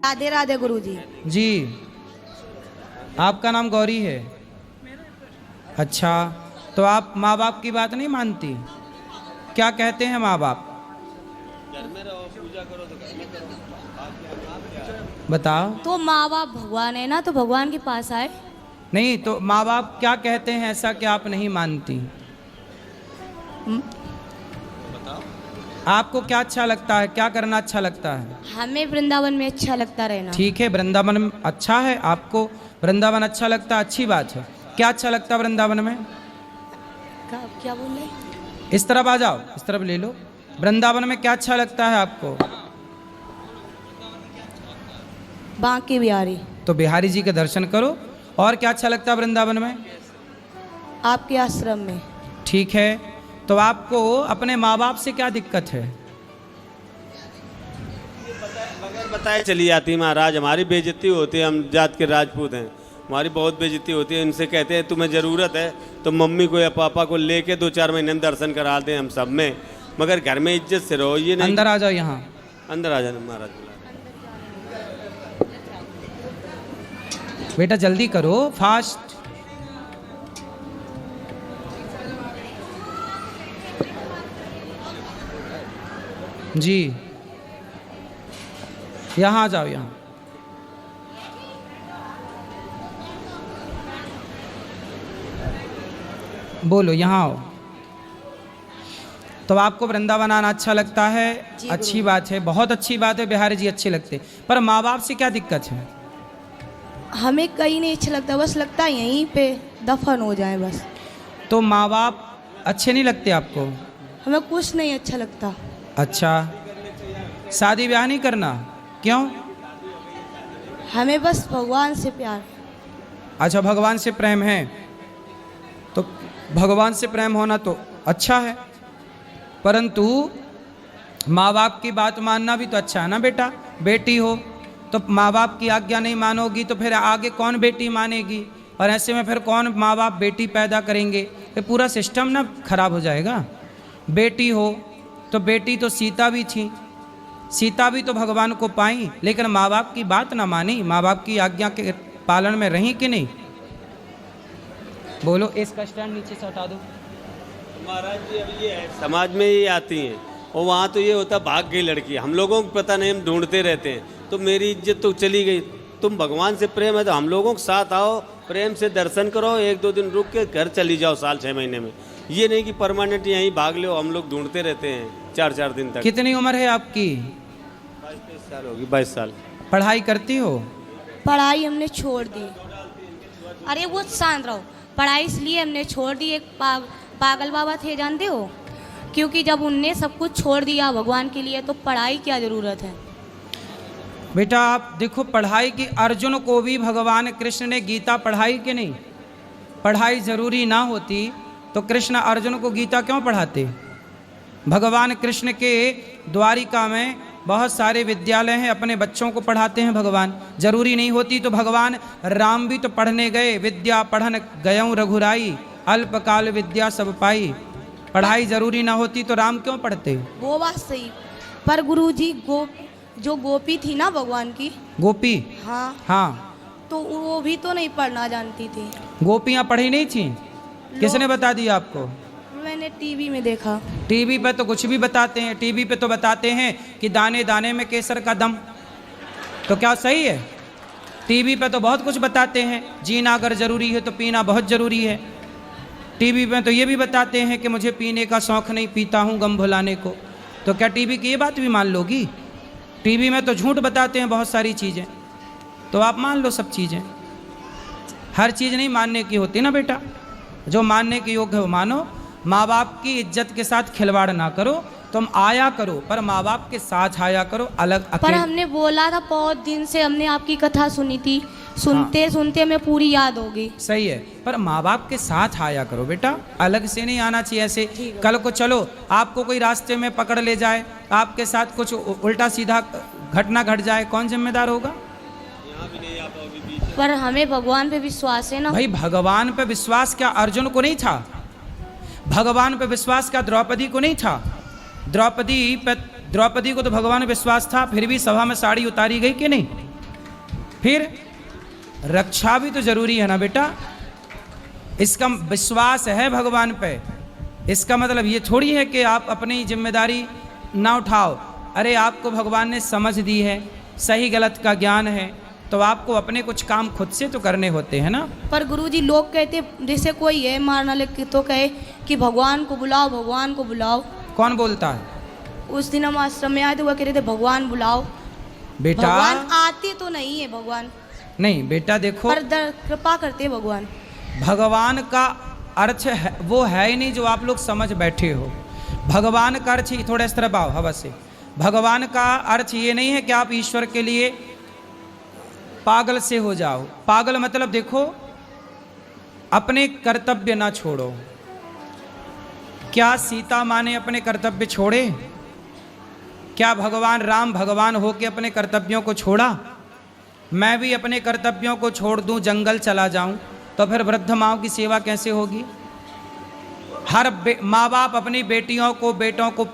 राधे राधे गुरुजी। जी, आपका नाम गौरी है? अच्छा, तो आप माँ बाप की बात नहीं मानती? क्या कहते हैं माँ बाप? घर में रहो, पूजा करो तो घर में करो। बताओ। तो माँ बाप भगवान है ना, तो भगवान के पास आए। नहीं तो माँ बाप क्या कहते हैं ऐसा कि आप नहीं मानती? बताओ। आपको क्या अच्छा लगता है, क्या करना अच्छा लगता है? हमें वृंदावन में अच्छा लगता रहना। ठीक है, वृंदावन में अच्छा है, आपको वृंदावन अच्छा लगता है, अच्छी बात है। क्या अच्छा लगता है वृंदावन में? क्या बोल रहे? इस तरफ आ जाओ, इस तरफ ले लो। वृंदावन में क्या अच्छा लगता है आपको? बांके बिहारी। तो बिहारी जी के दर्शन करो। और क्या अच्छा लगता है वृंदावन में? आपके आश्रम में। ठीक है, तो आपको अपने माँ बाप से क्या दिक्कत है? बगैर बताए चली जाती महाराज, हमारी बेइज्जती होती है, हम जात के राजपूत हैं, हमारी बहुत बेइज्जती होती है। इनसे कहते हैं तुम्हें ज़रूरत है तो मम्मी को या पापा को लेके 2-4 महीने में दर्शन करा दें हम सब में, मगर घर में इज्जत से रहो। ये नहीं अंदर आ जाओ, यहाँ अंदर आ जाना महाराज। बेटा जल्दी करो, फास्ट। जी, यहाँ आ जाओ, यहाँ। बोलो, यहाँ आओ। तो आपको वृंदावन आना अच्छा लगता है? अच्छी बात है, बहुत अच्छी बात है, बिहारी जी अच्छे लगते। पर माँ बाप से क्या दिक्कत है? हमें कहीं नहीं अच्छा लगता, बस लगता है यहीं पे दफन हो जाए बस। तो माँ बाप अच्छे नहीं लगते आपको? हमें कुछ नहीं अच्छा लगता। अच्छा, शादी ब्याह नहीं करना? क्यों? हमें बस भगवान से प्यार। अच्छा, भगवान से प्रेम है, तो भगवान से प्रेम होना तो अच्छा है, परंतु माँ बाप की बात मानना भी तो अच्छा है ना बेटा। बेटी हो तो माँ बाप की आज्ञा नहीं मानोगी तो फिर आगे कौन बेटी मानेगी? और ऐसे में फिर कौन माँ बाप बेटी पैदा करेंगे? ये पूरा सिस्टम ना खराब हो जाएगा। बेटी हो तो बेटी तो सीता भी थी, सीता भी तो भगवान को पाई, लेकिन माँ बाप की बात ना मानी, माँ बाप की आज्ञा के पालन में रही कि नहीं? बोलो, इसका स्टैंड नीचे से हटा दो। महाराज जी अब ये है, समाज में ये आती हैं और वहाँ तो ये होता भाग गई लड़की, हम लोगों को पता नहीं, हम ढूंढते रहते हैं, तो मेरी इज्जत तो चली गई। तुम भगवान से प्रेम है तो हम लोगों के साथ आओ, प्रेम से दर्शन करो, 1-2 दिन रुक के घर चली जाओ साल 6 महीने में। ये नहीं कि परमानेंट यहीं भाग लो, हम लोग ढूंढते रहते हैं 4-4 दिन तक। कितनी उम्र है आपकी? 22-23 साल होगी, 22 साल। पढ़ाई करती हो? पढ़ाई हमने छोड़ दी। अरे वो शांत रहो। पढ़ाई इसलिए हमने छोड़ दी, एक पागल बाबा थे जानते हो, क्योंकि जब उनने सब कुछ छोड़ दिया भगवान के लिए तो पढ़ाई क्या ज़रूरत है। बेटा आप देखो, पढ़ाई की अर्जुन को भी भगवान कृष्ण ने गीता पढ़ाई कि नहीं? पढ़ाई जरूरी ना होती तो कृष्ण अर्जुन को गीता क्यों पढ़ाते? भगवान कृष्ण के द्वारिका में बहुत सारे विद्यालय हैं, अपने बच्चों को पढ़ाते हैं भगवान। जरूरी नहीं होती तो भगवान राम भी तो पढ़ने गए, विद्या पढ़न गयऊँ रघुराई, अल्पकाल विद्या सब पाई। पढ़ाई जरूरी ना होती तो राम क्यों पढ़ते? वो बात सही, पर गुरुजी जो गोपी थी ना भगवान की, गोपी? हाँ हाँ, तो वो भी तो नहीं पढ़ना जानती थी। गोपियाँ पढ़ी नहीं थी? किसने बता दिया आपको? मैंने टीवी में देखा। टीवी पे तो कुछ भी बताते हैं, टीवी पे तो बताते हैं कि दाने दाने में केसर का दम। तो क्या सही है? टीवी पे तो बहुत कुछ बताते हैं, जीना अगर ज़रूरी है तो पीना बहुत ज़रूरी है। टीवी पे तो ये भी बताते हैं कि मुझे पीने का शौक़ नहीं, पीता हूँ गम भुलाने को। तो क्या टीवी की ये बात भी मान लोगी? टीवी में तो झूठ बताते हैं बहुत सारी चीज़ें, तो आप मान लो सब चीज़ें। हर चीज़ नहीं मानने की होती ना बेटा, जो मानने के योग्य हो मानो। माँ बाप की इज्जत के साथ खिलवाड़ ना करो, तुम आया करो पर माँ बाप के साथ आया करो, अलग पर अकेले। हमने बोला था, बहुत दिन से हमने आपकी कथा सुनी थी, सुनते सुनते हमें पूरी याद हो गई। सही है, पर माँ बाप के साथ आया करो बेटा, अलग से नहीं आना चाहिए ऐसे। कल को चलो आपको कोई रास्ते में पकड़ ले जाए, आपके साथ कुछ उल्टा सीधा घटना घट जाए, कौन जिम्मेदार होगा? पर हमें भगवान पे विश्वास है ना। भाई भगवान पे विश्वास क्या अर्जुन को नहीं था? भगवान पे विश्वास क्या द्रौपदी को नहीं था? द्रौपदी को तो भगवान पे विश्वास था, फिर भी सभा में साड़ी उतारी गई कि नहीं? फिर रक्षा भी तो जरूरी है ना बेटा। इसका विश्वास है भगवान पे, इसका मतलब ये थोड़ी है कि आप अपनी जिम्मेदारी ना उठाओ। अरे आपको भगवान ने समझ दी है, सही गलत का ज्ञान है, तो आपको अपने कुछ काम खुद से तो करने होते हैं ना। पर गुरुजी लोग कहते, जैसे कोई है मारना लेके तो कहे कि भगवान को बुलाओ, भगवान को बुलाओ। कौन बोलता है? उस दिन हम आश्रम में आए थे, वो कह रहे थे भगवान बुलाओ। बेटा भगवान आते तो नहीं है भगवान, नहीं बेटा देखो, पर कृपा करते हैं भगवान। भगवान का अर्थ है, वो है ही नहीं जो आप लोग समझ बैठे हो। भगवान का अर्थ ही, थोड़ा इस तरफ आओ हवा से, भगवान का अर्थ ये नहीं है कि आप ईश्वर के लिए पागल से हो जाओ। पागल मतलब देखो, अपने कर्तव्य ना छोड़ो। क्या सीता माँ ने अपने कर्तव्य छोड़े? क्या भगवान राम भगवान होके अपने कर्तव्यों को छोड़ा? मैं भी अपने कर्तव्यों को छोड़ दूं, जंगल चला जाऊं, तो फिर वृद्ध माँओं की सेवा कैसे होगी? हर माँ बाप अपनी बेटियों को बेटों को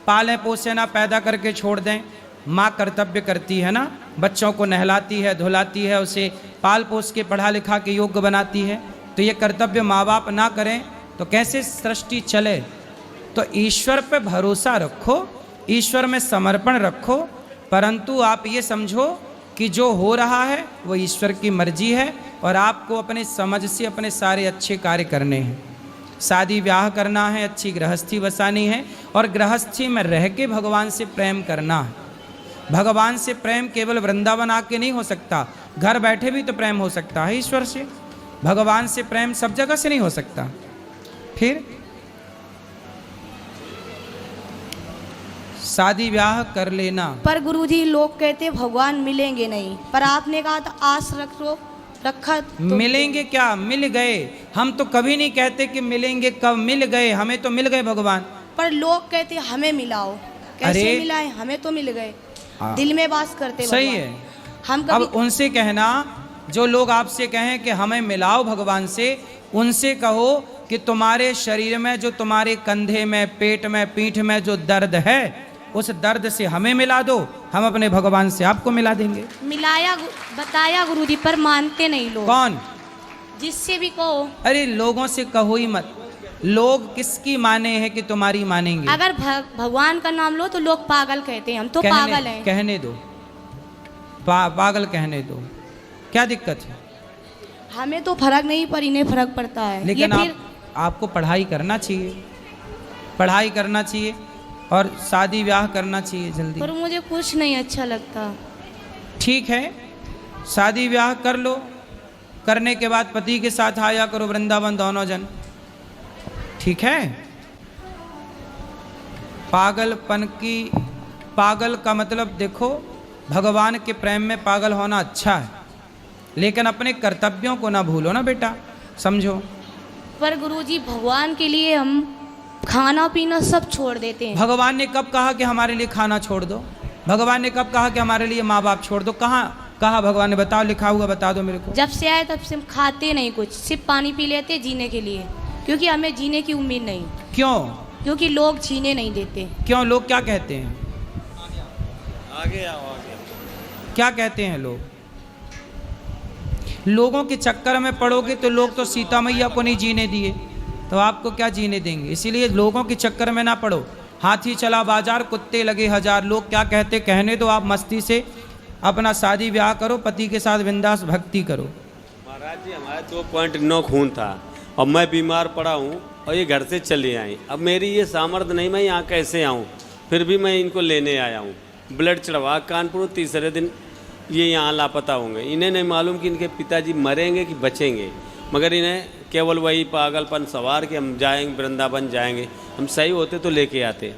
पालें पोसे ना, पैदा करके छोड़ दें। माँ कर्तव्य करती है ना, बच्चों को नहलाती है, धुलाती है, उसे पाल पोस के पढ़ा लिखा के योग्य बनाती है। तो ये कर्तव्य माँ बाप ना करें तो कैसे सृष्टि चले? तो ईश्वर पे भरोसा रखो, ईश्वर में समर्पण रखो, परंतु आप ये समझो कि जो हो रहा है वो ईश्वर की मर्जी है और आपको अपने समझ से अपने सारे अच्छे कार्य करने हैं। शादी ब्याह करना है, अच्छी गृहस्थी बसानी है और गृहस्थी में रह के भगवान से प्रेम करना है। भगवान से प्रेम केवल वृंदावन आके नहीं हो सकता, घर बैठे भी तो प्रेम हो सकता है ईश्वर से। भगवान से प्रेम सब जगह से नहीं हो सकता। फिर शादी ब्याह कर लेना। पर गुरुजी लोग कहते भगवान मिलेंगे नहीं, पर आपने कहा था आस रखा तो मिलेंगे क्या? मिल गए। हम तो कभी नहीं कहते कि मिलेंगे, कब मिल गए, हमें तो मिल गए भगवान। पर लोग कहते हमें मिलाओ, कैसे अरे मिलाए? हमें तो मिल गए, हाँ, दिल में वास करते सही भगवान। है। हम अब कभी उनसे कहना, जो लोग आपसे कहें कि हमें मिलाओ भगवान से, उनसे कहो कि तुम्हारे शरीर में, जो तुम्हारे कंधे में, पेट में, पीठ में जो दर्द है, उस दर्द से हमें मिला दो, हम अपने भगवान से आपको मिला देंगे। मिलाया बताया गुरुजी, पर मानते नहीं लोग। कौन? जिससे भी कहो। अरे लोगों से कहो ही मत। लोग किसकी माने हैं कि तुम्हारी मानेंगे? अगर भगवान का नाम लो तो लोग पागल कहते हैं, हम तो पागल हैं। कहने दो, पागल कहने दो, क्या दिक्कत है? हमें तो फर्क नहीं, पर इन्हें फर्क पड़ता है। लेकिन ये फिर आपको पढ़ाई करना चाहिए, पढ़ाई करना चाहिए और शादी ब्याह करना चाहिए जल्दी। पर मुझे कुछ नहीं अच्छा लगता। ठीक है, शादी ब्याह कर लो, करने के बाद पति के साथ आया करो वृंदावन दोनों जन, ठीक है? पागलपन की, पागल का मतलब देखो, भगवान के प्रेम में पागल होना अच्छा है, लेकिन अपने कर्तव्यों को ना भूलो ना बेटा, समझो। पर गुरुजी भगवान के लिए हम खाना पीना सब छोड़ देते हैं। भगवान ने कब कहा कि हमारे लिए खाना छोड़ दो? भगवान ने कब कहा कि हमारे लिए माँ बाप छोड़ दो? कहाँ कहा भगवान ने? बताओ, लिखा हुआ बता दो मेरे को। जब से आए तब से हम खाते नहीं कुछ, सिर्फ पानी पी लेते जीने के लिए, क्योंकि हमें जीने की उम्मीद नहीं। क्यों? क्योंकि लोग जीने नहीं देते। क्यों? लोग क्या कहते हैं? आगे आओ, आगे। क्या कहते हैं लोग? लोगों के चक्कर में पड़ोगे तो लोग तो सीता मैया को नहीं जीने दिए, तो आपको क्या जीने देंगे? इसीलिए लोगों के चक्कर में ना पड़ो। हाथी चला बाजार, कुत्ते लगे हजार, लोग क्या कहते कहने दो। आप मस्ती से अपना शादी ब्याह करो, पति के साथ बिंदास भक्ति करो। महाराज जी, हमारा 2.9 खून था और मैं बीमार पड़ा हूँ और ये घर से चले आए। अब मेरी ये सामर्थ्य नहीं, मैं यहाँ कैसे आऊँ? फिर भी मैं इनको लेने आया हूँ। ब्लड चढ़वा कानपुर, तीसरे दिन ये यहाँ लापता होंगे। इन्हें नहीं मालूम कि इनके पिताजी मरेंगे कि बचेंगे, मगर इन्हें केवल वही पागलपन सवार कि हम जाएंगे वृंदावन जाएंगे, हम सही होते तो लेके आते।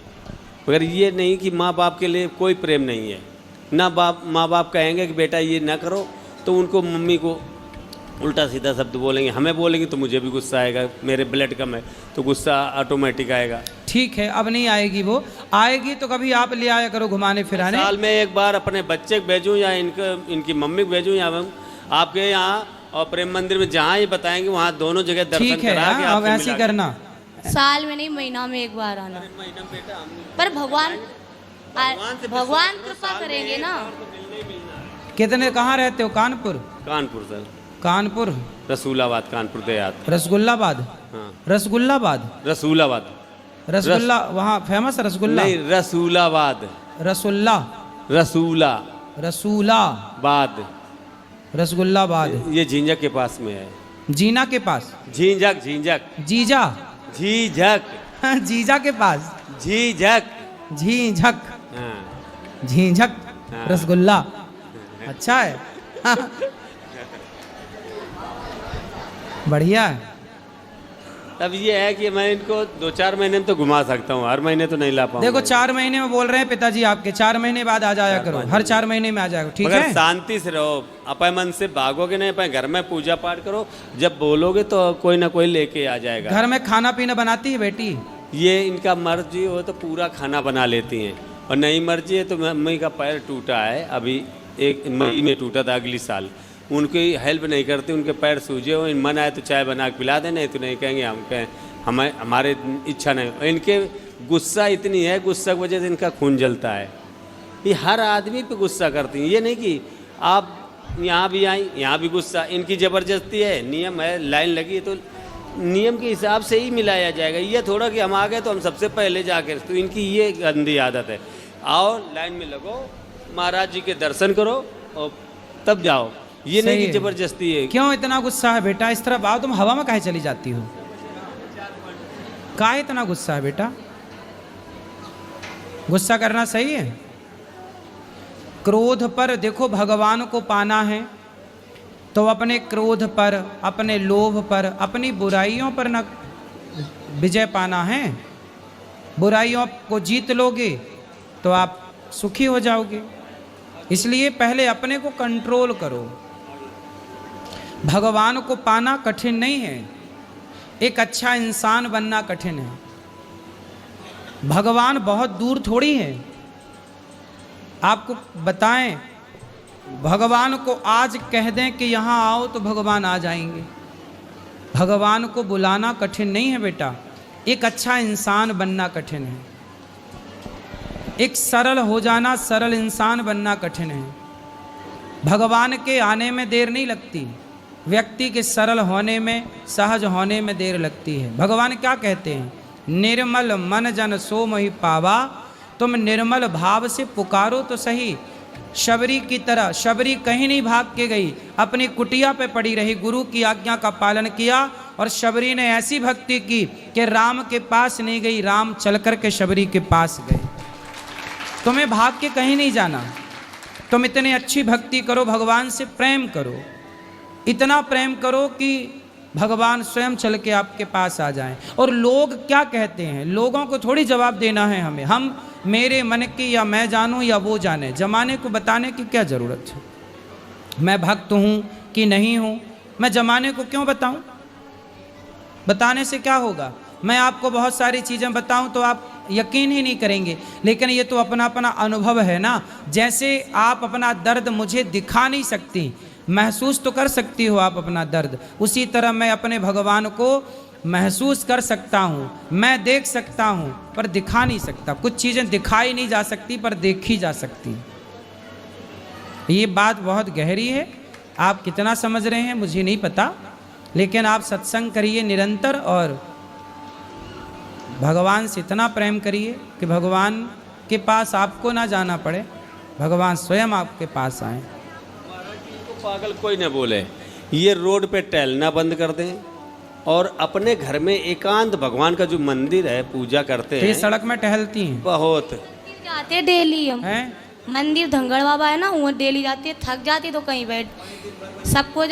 मगर ये नहीं कि माँ बाप के लिए कोई प्रेम नहीं है ना। माँ बाप कहेंगे कि बेटा ये ना करो तो उनको मम्मी को उल्टा सीधा शब्द बोलेंगे, हमें बोलेंगे तो मुझे भी गुस्सा आएगा, मेरे ब्लड कम है तो गुस्सा ऑटोमेटिक आएगा। ठीक है, अब नहीं आएगी, वो आएगी तो कभी आप ले आया करो घुमाने फिराने। साल में एक बार अपने बच्चे को भेजूँ या इनकी मम्मी को भेजूँ या आपके यहाँ और प्रेम मंदिर में जहाँ ही बताएंगे वहाँ दोनों जगह दर्शन ठीक है, करा के अब आपसे ऐसे मिला करना। साल में नहीं, महीना में एक बार आना। पर भगवान कृपा करेंगे ना। कितने कहाँ रहते हो? कानपुर? कानपुर सर, कानपुर, रसूलाबाद, कानपुर देहात। रसगुल्लाबाद, हाँ, रसगुल्लाबाद, रसूलाबाद। रसगुल्ला वहाँ फेमस रसगुल्ला? नहीं, रसूलाबाद। रसुल्ला, रसूला रसूलाबाद, रसगुल्लाबाद। ये झींझक के पास में है। जीना के पास? झींझक, झींझक, जीजा? झीझक, जीजा के पास? झीझक। झीझक, हाँ, झीझक हाँ। रसगुल्ला, अच्छा है। बढ़िया है। तब ये है कि मैं इनको 2-4 महीने में तो घुमा सकता हूँ, हर महीने तो नहीं ला पाऊंगा। देखो 4 महीने में बोल रहे हैं पिताजी आपके, 4 महीने बाद आ जाया करो, हर 4 महीने में आ जाएगा, ठीक मगर है? शांति से रहो, अपने मन से भागोगे नहीं, अपने घर में पूजा पाठ करो, जब बोलोगे तो कोई ना कोई लेके आ जाएगा। घर में खाना पीना बनाती है बेटी? ये इनका मर्जी हो तो पूरा खाना बना लेती हैं, और नहीं मर्जी है तो मम्मी का पैर टूटा है, अभी 1 मई में टूटा था, अगली साल। उनकी हेल्प नहीं करती, उनके पैर सूजे हो, मन आए तो चाय बना के पिला दे, नहीं तो नहीं कहेंगे हम कहें हमारे इच्छा नहीं। इनके गुस्सा इतनी है, गुस्सा की वजह से इनका खून जलता है। ये हर आदमी पे गुस्सा करती हैं, ये नहीं कि आप यहाँ भी आई यहाँ भी गुस्सा। इनकी ज़बरदस्ती है, नियम है, लाइन लगी है तो नियम के हिसाब से ही मिलाया जाएगा। ये थोड़ा कि हम आ गए तो हम सबसे पहले जाकर, तो इनकी ये गंदी आदत है। आओ लाइन में लगो, महाराज जी के दर्शन करो और तब जाओ, ये नहीं कि जबरदस्ती है। क्यों इतना गुस्सा है बेटा? इस तरह आओ, तुम हवा में काहे चली जाती हो? काहे इतना गुस्सा है बेटा? गुस्सा करना सही है? क्रोध पर देखो, भगवान को पाना है तो अपने क्रोध पर, अपने लोभ पर, अपनी बुराइयों पर न विजय पाना है। बुराइयों को जीत लोगे तो आप सुखी हो जाओगे। इसलिए पहले अपने को कंट्रोल करो। भगवान को पाना कठिन नहीं है, एक अच्छा इंसान बनना कठिन है। भगवान बहुत दूर थोड़ी है। आपको बताएं, भगवान को आज कह दें कि यहाँ आओ तो भगवान आ जाएंगे। भगवान को बुलाना कठिन नहीं है बेटा, एक अच्छा इंसान बनना कठिन है। एक सरल हो जाना, सरल इंसान बनना कठिन है। भगवान के आने में देर नहीं लगती, व्यक्ति के सरल होने में, सहज होने में देर लगती है। भगवान क्या कहते हैं? निर्मल मन जन सो मोहि पावा। तुम निर्मल भाव से पुकारो तो सही। शबरी की तरह, शबरी कहीं नहीं भाग के गई, अपनी कुटिया पे पड़ी रही, गुरु की आज्ञा का पालन किया, और शबरी ने ऐसी भक्ति की कि राम के पास नहीं गई, राम चल कर के शबरी के पास गए। तुम्हें भाग के कहीं नहीं जाना, तुम इतनी अच्छी भक्ति करो, भगवान से प्रेम करो, इतना प्रेम करो कि भगवान स्वयं चल के आपके पास आ जाएं। और लोग क्या कहते हैं, लोगों को थोड़ी जवाब देना है हमें। हम मेरे मन की या मैं जानूं या वो जाने, जमाने को बताने की क्या ज़रूरत है? मैं भक्त हूँ कि नहीं हूँ, मैं जमाने को क्यों बताऊं? बताने से क्या होगा? मैं आपको बहुत सारी चीज़ें बताऊं तो आप यकीन ही नहीं करेंगे, लेकिन ये तो अपना अपना अनुभव है ना। जैसे आप अपना दर्द मुझे दिखा नहीं सकती, महसूस तो कर सकती हो आप अपना दर्द, उसी तरह मैं अपने भगवान को महसूस कर सकता हूँ, मैं देख सकता हूँ पर दिखा नहीं सकता। कुछ चीज़ें दिखाई नहीं जा सकती पर देखी जा सकती। ये बात बहुत गहरी है, आप कितना समझ रहे हैं मुझे नहीं पता, लेकिन आप सत्संग करिए निरंतर और भगवान से इतना प्रेम करिए कि भगवान के पास आपको ना जाना पड़े, भगवान स्वयं आपके पास आए। पागल कोई न बोले, ये रोड पे टहलना बंद कर दें और अपने घर में एकांत भगवान का जो मंदिर है पूजा करते हैं। ये सड़क में टहलती हैं बहुत जाते डेली हम हैं? मंदिर धंगड़ बाबा है ना, वहाँ डेली जाते हैं, थक जाते तो कहीं बैठ, सबको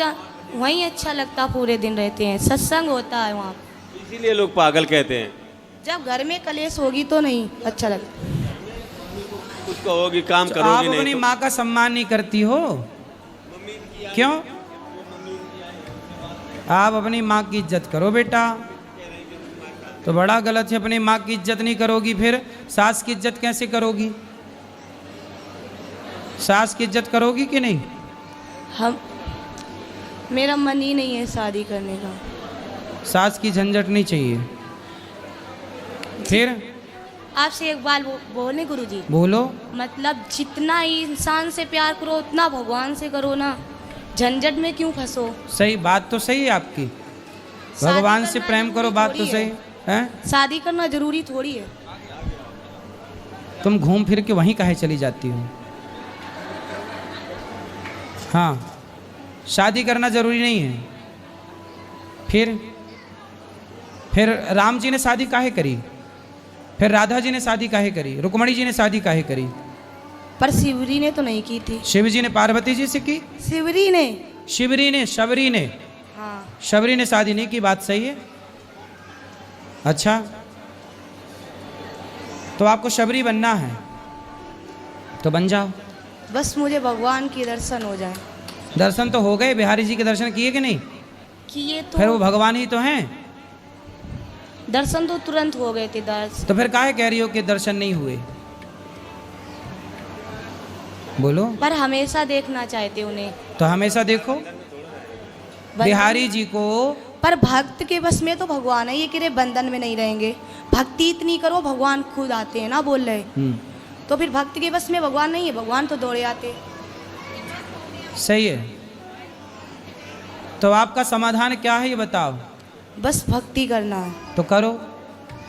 वहीं अच्छा लगता, पूरे दिन रहते हैं, सत्संग होता है वहाँ। इसीलिए लोग पागल कहते हैं। जब घर में कलेश होगी तो नहीं अच्छा लगता। कुछ कहोगी काम आप करोगी अपनी नहीं तो। माँ का सम्मान नहीं करती हो, क्यों? आप अपनी माँ की इज्जत करो बेटा। तो बड़ा गलत है, अपनी माँ की इज्जत नहीं करोगी फिर सास की इज्जत कैसे करोगी? सास की इज्जत करोगी कि नहीं? हम मेरा मन ही नहीं है शादी करने का। सास की झंझट नहीं चाहिए। फिर आपसे एक बात बोले गुरुजी, बोलो। मतलब जितना इंसान से प्यार करो उतना भगवान से करो ना, झंझट में क्यों फंसो। सही बात तो सही है आपकी, शादी भगवान से करना प्रेम करो, जरूरी बात तो थोड़ी सही है। शादी करना जरूरी थोड़ी है। तुम घूम फिर के वहीं काहे चली जाती हो? हाँ, शादी करना जरूरी नहीं है। फिर राम जी ने शादी काहे करी? फिर राधा जी ने शादी काहे करी? रुक्मणी जी ने शादी काहे करी? पर शिवरी ने तो नहीं की थी। शिव जी ने पार्वती जी से की, शिवरी ने, शबरी ने हाँ शबरी ने शादी नहीं की, बात सही है। अच्छा, तो आपको शबरी बनना है तो बन जाओ। बस मुझे भगवान के दर्शन हो जाए। दर्शन तो हो गए, बिहारी जी के दर्शन किए कि नहीं? किए तो, फिर वो भगवान ही तो हैं। दर्शन तो तुरंत हो गए थे। दर्शन तो फिर काहे कह रही हो कि दर्शन नहीं हुए? बोलो। पर हमेशा देखना चाहते उन्हें। तो हमेशा देखो बिहारी जी को। पर भक्त के बस में तो भगवान है, ये कि रे बंधन में नहीं रहेंगे। भक्ति इतनी करो भगवान खुद आते हैं ना, बोल रहे। तो फिर भक्त के बस में भगवान नहीं है, भगवान तो दौड़े आते। सही है। तो आपका समाधान क्या है ये बताओ? बस भक्ति करना है। तो करो।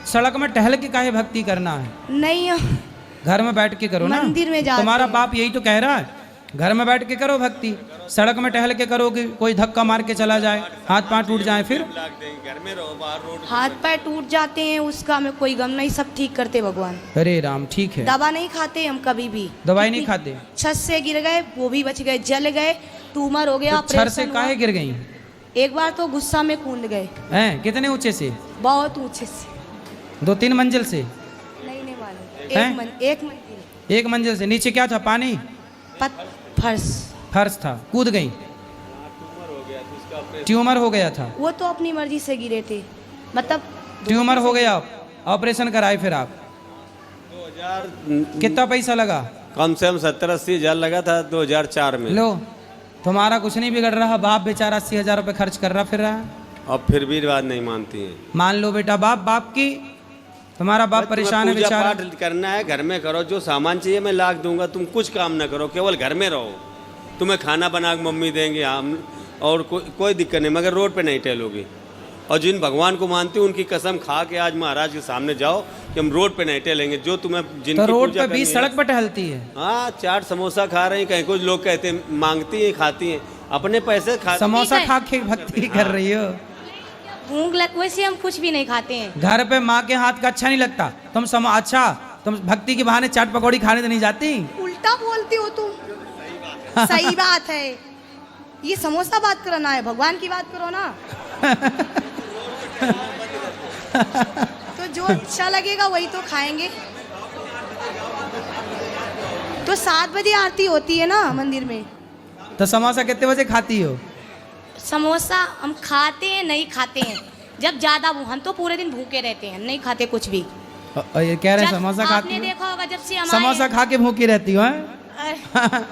सड़क में टहल के काहे भक्ति करना है? नहीं, घर में बैठ के करो ना। मंदिर में जाते तुम्हारा हैं। बाप यही तो कह रहा है, घर में बैठ के करो भक्ति। सड़क में टहल के करोगे, कोई धक्का मार के चला जाए, हाथ पांव टूट जाए, फिर घर में रहो, बाहर रोड हाथ पैर टूट जाते हैं, उसका हमें कोई गम नहीं, सब ठीक करते भगवान। अरे राम, ठीक है। दवा नहीं खाते हम कभी भी। दवाई नहीं खाते? छत से गिर गए वो भी बच गए, जल गए, ट्यूमर हो गया, तो छर से ऑपरेशन काहे हुआ। गिर गई एक बार तो गुस्सा में कूद गए, हैं? कितने ऊंचे से? बहुत ऊंचे से। 2-3 मंजिल से? नहीं मालूम, हैं? एक मंजिल। 1 मंजिल से। नीचे क्या था? पानी? फर्श। फर्श था, कूद गई। ट्यूमर हो गया था। वो तो अपनी मर्जी से गिरे थे, मतलब ट्यूमर हो गया, ऑपरेशन कराए फिर आप? 2000 कितना पैसा लगा? कम से कम 70-80 हजार लगा था 2004 में। लो, तुम्हारा कुछ नहीं बिगड़ रहा, बाप बेचारा 80,000 रुपये खर्च कर रहा फिर रहा है। अब फिर भी बात नहीं मानती हैं। मान लो बेटा, बाप की, तुम्हारा बाप परेशान है पूजा बेचारा। पाठ करना है, घर में करो, जो सामान चाहिए मैं लाख दूंगा, तुम कुछ काम ना करो, केवल घर में रहो। तुम्हें खाना बना के मम्मी देंगे हम, और कोई दिक्कत नहीं, मगर रोड पे नहीं टहलोगी। और जिन भगवान को मानते हो उनकी कसम खा के आज महाराज के सामने जाओ कि हम रोड पे नहीं टहलेंगे। जो तुम्हें जिनकी तो रोड पूजा पे बीच करनी है। सड़क पर टहलती है। हाँ, चाट समोसा खा रही हैं, कहीं कुछ लोग कहते हैं मांगती हैं, खाती हैं, अपने पैसे खा। समोसा है। खा के भक्ति कर रही हो? भूख लग, वैसे हम कुछ भी नहीं खाते हैं। घर पे माँ के हाथ का अच्छा नहीं लगता, अच्छा तुम भक्ति के बहाने चाट पकौड़ी खाने तो नहीं जाती? उल्टा बोलती हो तुम। सही बात है, ये समोसा बात करना है, भगवान की बात करो ना। तो जो अच्छा लगेगा वही तो खाएंगे। तो 7 बजे आरती होती है ना मंदिर में। तो समोसा कितने बजे खाती हो? समोसा हम खाते हैं, नहीं खाते हैं जब ज्यादा हम तो पूरे दिन भूखे रहते हैं, नहीं खाते कुछ भी। ये कह रहे हैं जब समोसा खाती आपने हो? देखा होगा जब से हमारे समोसा खा के भूखी रहती हो? हैं?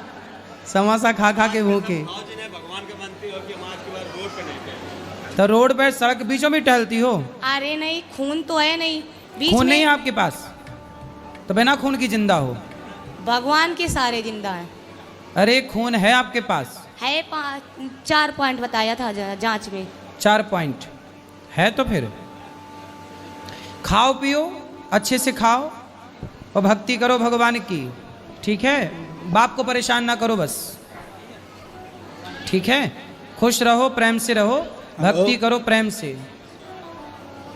समोसा खा के भूखी। भगवान के मानती हो कि हम आज के बाद रोड पे नहीं टहलेंगे। तो रोड पे सड़क बीचों में टहलती हो? अरे नहीं, खून तो है नहीं बीच खून में। नहीं है आपके पास? तो बिना खून की जिंदा हो? भगवान के सारे जिंदा है। अरे खून है आपके पास? है 4 पॉइंट बताया था जांच में। 4 पॉइंट है तो फिर खाओ पियो, अच्छे से खाओ और भक्ति करो भगवान की, ठीक है? बाप को परेशान ना करो बस, ठीक है? खुश रहो, प्रेम से रहो, भक्ति करो प्रेम से।